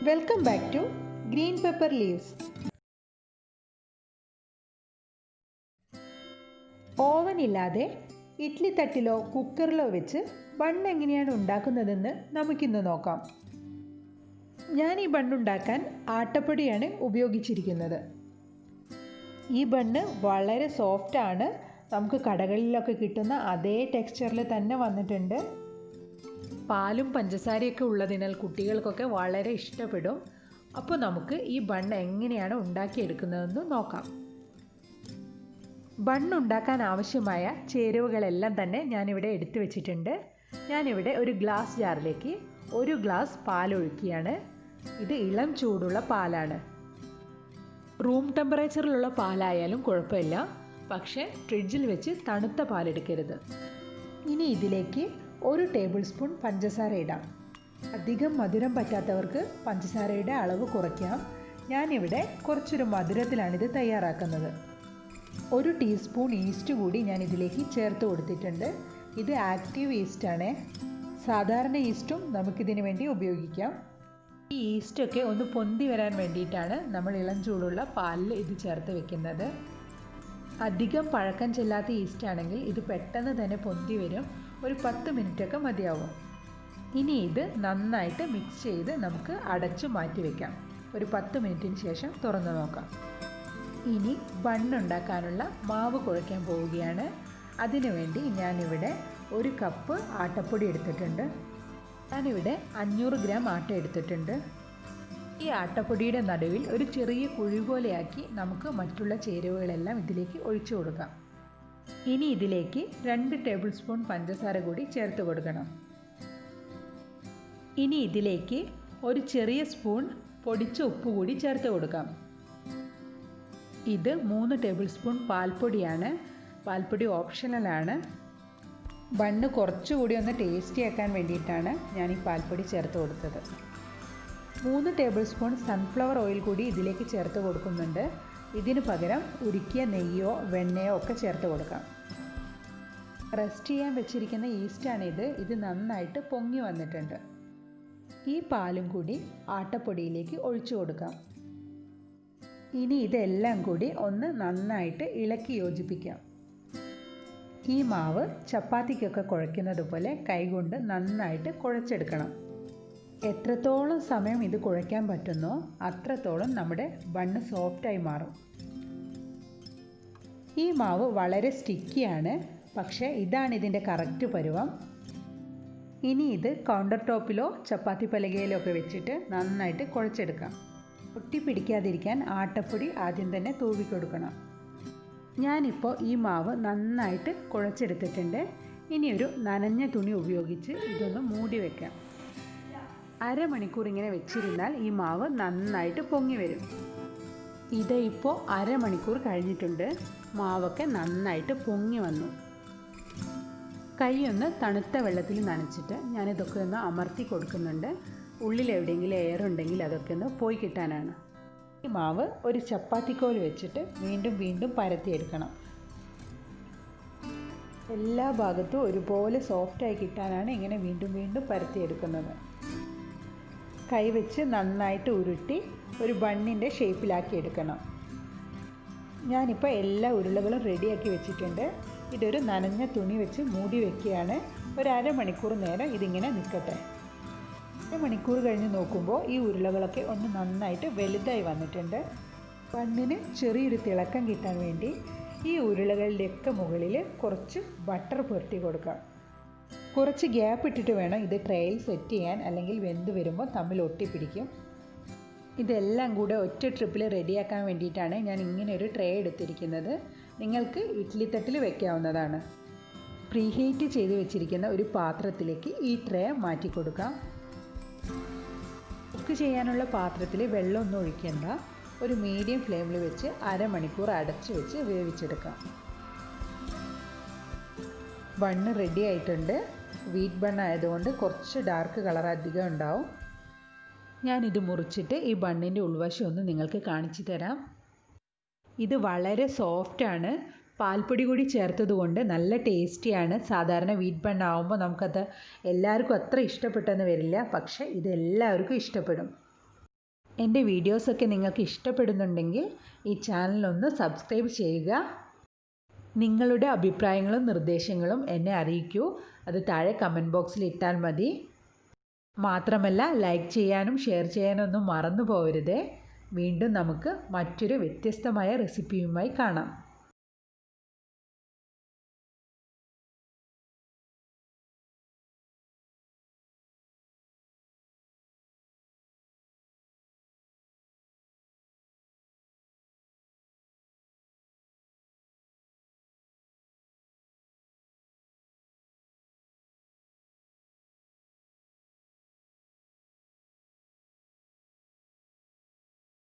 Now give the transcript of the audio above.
Welcome back to green pepper leaves. Oven ഇല്ലാതെ ഇഡ്ഡലി തട്ടിലോ കുക്കറിലോ വെച്ച് bun എങ്ങനെയാണ് ഉണ്ടാക്കുന്നതെന്ന് നമുക്കിന്ന് നോക്കാം. ഞാൻ ഈ ബണ്ണുണ്ടാക്കാൻ ആട്ടപ്പൊടിയാണ് ഉപയോഗിച്ചിരിക്കുന്നത്. ഈ ബണ്ണ് വളരെ സോഫ്റ്റാണ്. നമുക്ക് കടകളിലൊക്കെ കിട്ടുന്ന അതേ ടെക്സ്ചറിൽ തന്നെ വന്നിട്ടുണ്ട്. പാലും പഞ്ചസാരയൊക്കെ ഉള്ളതിനാൽ കുട്ടികൾക്കൊക്കെ വളരെ ഇഷ്ടപ്പെടും. അപ്പോൾ നമുക്ക് ഈ ബണ്ണ് എങ്ങനെയാണ് ഉണ്ടാക്കിയെടുക്കുന്നതെന്ന് നോക്കാം. ബണ്ണ് ഉണ്ടാക്കാൻ ആവശ്യമായ ചേരുവകളെല്ലാം തന്നെ ഞാനിവിടെ എടുത്തു വെച്ചിട്ടുണ്ട്. ഞാനിവിടെ ഒരു ഗ്ലാസ് ജാറിലേക്ക് 1 ഗ്ലാസ് പാലൊഴിക്കുകയാണ്. ഇത് ഇളം ചൂടുള്ള പാലാണ്. റൂം ടെമ്പറേച്ചറിലുള്ള പാലായാലും കുഴപ്പമില്ല, പക്ഷേ ഫ്രിഡ്ജിൽ വെച്ച് തണുത്ത പാലെടുക്കരുത്. ഇനി ഇതിലേക്ക് 1 ടേബിൾ സ്പൂൺ പഞ്ചസാര ഇടാം. അധികം മധുരം പറ്റാത്തവർക്ക് പഞ്ചസാരയുടെ അളവ് കുറയ്ക്കാം. ഞാനിവിടെ കുറച്ചൊരു മധുരത്തിലാണിത് തയ്യാറാക്കുന്നത്. 1 ടീസ്പൂൺ ഈസ്റ്റ് കൂടി ഞാൻ ഇതിലേക്ക് ചേർത്ത് കൊടുത്തിട്ടുണ്ട്. ഇത് ആക്റ്റീവ് ഈസ്റ്റാണ്. സാധാരണ ഈസ്റ്റും നമുക്കിതിന് വേണ്ടി ഉപയോഗിക്കാം. ഈ ഈസ്റ്റൊക്കെ ഒന്ന് പൊന്തി വരാൻ വേണ്ടിയിട്ടാണ് നമ്മൾ ഇളം ചൂടുള്ള പാലിൽ ഇത് ചേർത്ത് വെക്കുന്നത്. അധികം പഴക്കം ചെല്ലാത്ത ഈസ്റ്റ് ആണെങ്കിൽ ഇത് പെട്ടെന്ന് തന്നെ പൊന്തി വരും. ഒരു 10 മിനിറ്റൊക്കെ മതിയാവും. ഇനി ഇത് നന്നായിട്ട് മിക്സ് ചെയ്ത് നമുക്ക് അടച്ചു മാറ്റി വയ്ക്കാം. ഒരു 10 മിനിറ്റിന് ശേഷം തുറന്നു നോക്കാം. ഇനി ബണ്ണുണ്ടാക്കാനുള്ള മാവ് കുഴയ്ക്കാൻ പോവുകയാണ്. അതിനുവേണ്ടി ഞാനിവിടെ 1 കപ്പ് ആട്ടപ്പൊടി എടുത്തിട്ടുണ്ട്. ഞാനിവിടെ 500 ഗ്രാം ആട്ട എടുത്തിട്ടുണ്ട്. ഈ ആട്ടപ്പൊടിയുടെ നടുവിൽ ഒരു ചെറിയ കുഴി പോലെയാക്കി നമുക്ക് മറ്റുള്ള ചേരുവകളെല്ലാം ഇതിലേക്ക് ഒഴിച്ചു കൊടുക്കാം. ഇനി ഇതിലേക്ക് 2 ടേബിൾ സ്പൂൺ പഞ്ചസാര കൂടി ചേർത്ത് കൊടുക്കണം. ഇനി ഇതിലേക്ക് ഒരു ചെറിയ സ്പൂൺ പൊടിച്ച ഉപ്പ് കൂടി ചേർത്ത് കൊടുക്കാം. ഇത് 3 ടേബിൾ സ്പൂൺ പാൽപ്പൊടിയാണ്. പാൽപ്പൊടി ഓപ്ഷണലാണ്. ബണ്ണ് കുറച്ചുകൂടി ഒന്ന് ടേസ്റ്റി ആക്കാൻ വേണ്ടിയിട്ടാണ് ഞാൻ ഈ പാൽപ്പൊടി ചേർത്ത് കൊടുത്തത്. 3 ടേബിൾ സ്പൂൺ സൺഫ്ലവർ ഓയിൽ കൂടി ഇതിലേക്ക് ചേർത്ത് കൊടുക്കുന്നുണ്ട്. ഇതിന് പകരം ഉരുക്കിയ നെയ്യോ വെണ്ണയോ ഒക്കെ ചേർത്ത് കൊടുക്കാം. റെസ്റ്റ് ചെയ്യാൻ വെച്ചിരിക്കുന്ന ഈസ്റ്റാണിത്. ഇത് നന്നായിട്ട് പൊങ്ങി വന്നിട്ടുണ്ട്. ഈ പാലും കൂടി ആട്ടപ്പൊടിയിലേക്ക് ഒഴിച്ചു കൊടുക്കാം. ഇനി ഇതെല്ലാം കൂടി ഒന്ന് നന്നായിട്ട് ഇളക്കി യോജിപ്പിക്കാം. ഈ മാവ് ചപ്പാത്തിക്കൊക്കെ കുഴയ്ക്കുന്നത് പോലെ കൈകൊണ്ട് നന്നായിട്ട് കുഴച്ചെടുക്കണം. എത്രത്തോളം സമയം ഇത് കുഴയ്ക്കാൻ പറ്റുന്നോ അത്രത്തോളം നമ്മുടെ ബണ്ണ് സോഫ്റ്റായി മാറും. ഈ മാവ് വളരെ സ്റ്റിക്കിയാണ്, പക്ഷേ ഇതാണ് ഇതിൻ്റെ കറക്റ്റ് പരുവം. ഇനി ഇത് കൗണ്ടർ ടോപ്പിലോ ചപ്പാത്തി പലകയിലോ ഒക്കെ വെച്ചിട്ട് നന്നായിട്ട് കുഴച്ചെടുക്കാം. ഒട്ടിപ്പിടിക്കാതിരിക്കാൻ ആട്ടപ്പൊടി ആദ്യം തന്നെ തൂവി കൊടുക്കണം. ഞാനിപ്പോൾ ഈ മാവ് നന്നായിട്ട് കുഴച്ചെടുത്തിട്ടുണ്ട്. ഇനി ഒരു നനഞ്ഞ തുണി ഉപയോഗിച്ച് ഇതൊന്ന് മൂടി വയ്ക്കാം. അരമണിക്കൂർ ഇങ്ങനെ വെച്ചിരുന്നാൽ ഈ മാവ് നന്നായിട്ട് പൊങ്ങി വരും. ഇത് ഇപ്പോൾ അരമണിക്കൂർ കഴിഞ്ഞിട്ടുണ്ട്. മാവൊക്കെ നന്നായിട്ട് പൊങ്ങി വന്നു. കൈയൊന്ന് തണുത്ത വെള്ളത്തിൽ നനച്ചിട്ട് ഞാനിതൊക്കെ ഒന്ന് അമർത്തി കൊടുക്കുന്നുണ്ട്. ഉള്ളിൽ എവിടെയെങ്കിലും എയർ ഉണ്ടെങ്കിൽ അതൊക്കെ ഒന്ന് പോയി കിട്ടാനാണ്. ഈ മാവ് ഒരു ചപ്പാത്തിക്കോൽ വെച്ചിട്ട് വീണ്ടും പരത്തിയെടുക്കണം. എല്ലാ ഭാഗത്തും ഒരുപോലെ സോഫ്റ്റായി കിട്ടാനാണ് ഇങ്ങനെ വീണ്ടും പരത്തിയെടുക്കുന്നത്. കൈവച്ച് നന്നായിട്ട് ഉരുട്ടി ഒരു ബണ്ണിൻ്റെ ഷേപ്പിലാക്കി എടുക്കണം. ഞാനിപ്പോൾ എല്ലാ ഉരുളകളും റെഡിയാക്കി വെച്ചിട്ടുണ്ട്. ഇതൊരു നനഞ്ഞ തുണി വെച്ച് മൂടി വയ്ക്കുകയാണ്. ഒരു അരമണിക്കൂർ നേരം ഇതിങ്ങനെ നിൽക്കട്ടെ. അരമണിക്കൂർ കഴിഞ്ഞ് നോക്കുമ്പോൾ ഈ ഉരുളകളൊക്കെ ഒന്ന് നന്നായിട്ട് വലുതായി വന്നിട്ടുണ്ട്. ബണ്ണിന് ചെറിയൊരു തിളക്കം കിട്ടാൻ വേണ്ടി ഈ ഉരുളകളുടെയൊക്കെ മുകളിൽ കുറച്ച് ബട്ടർ പുരട്ടി കൊടുക്കാം. കുറച്ച് ഗ്യാപ്പ് ഇട്ടിട്ട് വേണം ഇത് ട്രേയിൽ സെറ്റ് ചെയ്യാൻ, അല്ലെങ്കിൽ വെന്ത് വരുമ്പോൾ തമ്മിൽ ഒട്ടിപ്പിടിക്കും. ഇതെല്ലാം കൂടെ ഒറ്റ ട്രിപ്പിൽ റെഡിയാക്കാൻ വേണ്ടിയിട്ടാണ് ഞാൻ ഇങ്ങനെ ഒരു ട്രേ എടുത്തിരിക്കുന്നത്. നിങ്ങൾക്ക് ഇഡ്ഡലി തട്ടിൽ വെക്കാവുന്നതാണ്. പ്രീഹീറ്റ് ചെയ്ത് വെച്ചിരിക്കുന്ന ഒരു പാത്രത്തിലേക്ക് ഈ ട്രേ മാറ്റി കൊടുക്കാം. കുക്ക് ചെയ്യാനുള്ള പാത്രത്തിൽ വെള്ളമൊന്നും ഒഴിക്കേണ്ട. ഒരു മീഡിയം ഫ്ലെയിമിൽ വെച്ച് അരമണിക്കൂർ അടച്ചു വെച്ച് വേവിച്ചെടുക്കാം. ബണ്ണ് റെഡി ആയിട്ടുണ്ട്. വീറ്റ് ബണ്ണ് ആയതുകൊണ്ട് കുറച്ച് ഡാർക്ക് കളർ അധികം ഉണ്ടാവും. ഞാനിത് മുറിച്ചിട്ട് ഈ ബണ്ണിൻ്റെ ഉൾവശം ഒന്ന് നിങ്ങൾക്ക് കാണിച്ചു തരാം. ഇത് വളരെ സോഫ്റ്റാണ്. പാൽപ്പൊടി കൂടി ചേർത്തത് കൊണ്ട് നല്ല ടേസ്റ്റിയാണ്. സാധാരണ വീറ്റ് ബൺ ആവുമ്പോൾ നമുക്കത് എല്ലാവർക്കും അത്ര ഇഷ്ടപ്പെട്ടെന്ന് വരില്ല, പക്ഷേ ഇത് എല്ലാവർക്കും ഇഷ്ടപ്പെടും. എൻ്റെ വീഡിയോസൊക്കെ നിങ്ങൾക്ക് ഇഷ്ടപ്പെടുന്നുണ്ടെങ്കിൽ ഈ ചാനലൊന്ന് സബ്സ്ക്രൈബ് ചെയ്യുക. നിങ്ങളുടെ അഭിപ്രായങ്ങളും നിർദ്ദേശങ്ങളും എന്നെ അറിയിക്കൂ. അത് താഴെ കമൻറ്റ് ബോക്സിൽ ഇട്ടാൽ മതി. മാത്രമല്ല ലൈക്ക് ചെയ്യാനും ഷെയർ ചെയ്യാനും ഒന്നും മറന്നു പോകരുതേ. വീണ്ടും നമുക്ക് മറ്റൊരു വ്യത്യസ്തമായ റെസിപ്പിയുമായി കാണാം.